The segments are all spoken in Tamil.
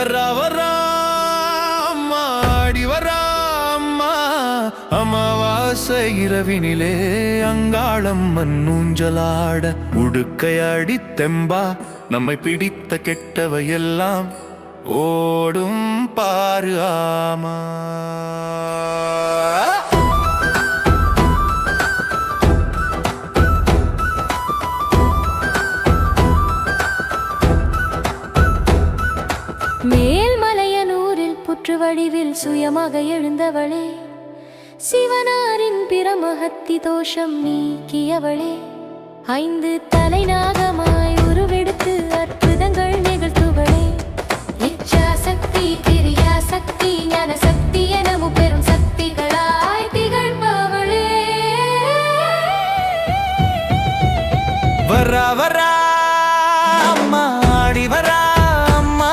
வரா வரா அம்மா ஆடி வரா அம்மா அமாவாசை இரவினிலே அங்காளம் மண்ணூஞ்சலாட உடுக்கையாடி தெம்பா நம்மை பிடித்த கெட்டவையெல்லாம் ஓடும் பாரு ஆமா. மேல்மலையனூரில் புற்று வடிவில் சுயமாக எழுந்தவளே, சிவனாரின் பிரமஹத்தி தோஷம் நீக்கியவளே, 5 தலைநாகமாய் உருவெடுத்து அற்புதங்கள் நிகழ்த்துவளே, இச்சாசக்தி கிரியாசக்தி ஞான சக்தி என முப்பெரும் சக்திகளாய் திகழ்பவளே. வரா வரா அம்மா ஆடி வரா அம்மா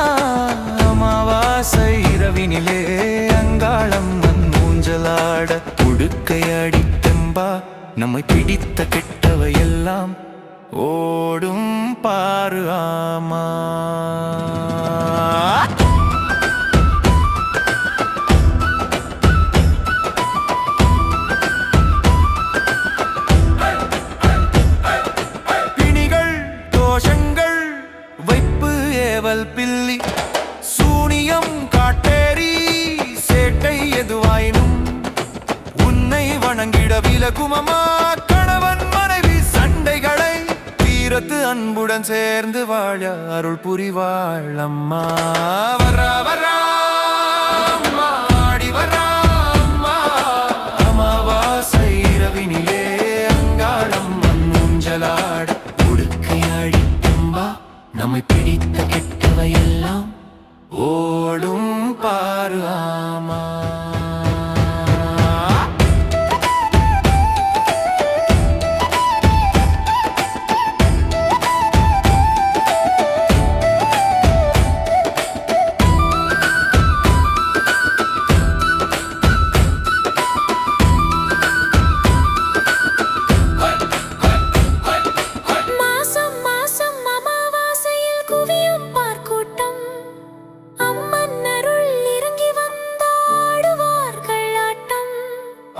அமாவாசை இரவினிலே அங்காளம் மண்ணூஞ்சலாட உடுக்கையாடி தெம்பா நம்மை பிடித்த கெட்டவையெல்லாம் ஓடும் பாரு ஆமா. பிணிகள் தோஷங்கள் வைப்பு ஏவல் பில்லி சூனியம் காட்டேரி சேட்டை எதுவாயினும் உன்னை வணங்கிட விலகுமமா. கணவன் மனைவி சண்டைகளை தீரத்து அன்புடன் சேர்ந்து வாழ அருள் புரிவாள் அம்மா. வரா வரா அம்மா ஆடி வரா அம்மா அமாவாசை இரவினிலே அங்காளம் மண்ணூஞ்சலாட உடுக்கையாடி தெம்பா நம்மை பிடித்த கெட்டவையெல்லாம் ஓடும் பாரு ஆமா.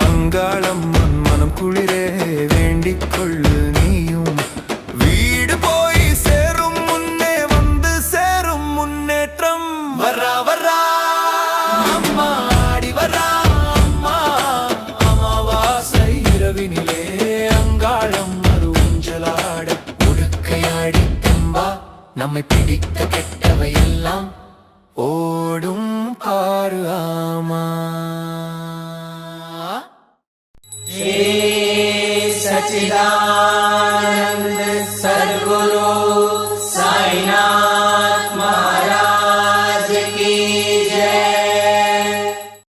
அங்காளம் மனம் குளிரே வேண்டிக் கொள்ளு நீயும், வீடு போய் சேரும் முன்னே வந்து சேரும் முன்னேற்றம். வரா வரா அம்மா ஆடி வரா அம்மா அமாவாசை இரவினிலே அங்காளம் மண்ணூஞ்சலாட உடுக்கையாடி தெம்பா நம்மை பிடித்த கெட்டவையெல்லாம் ஓடும் பாரு ஆமா.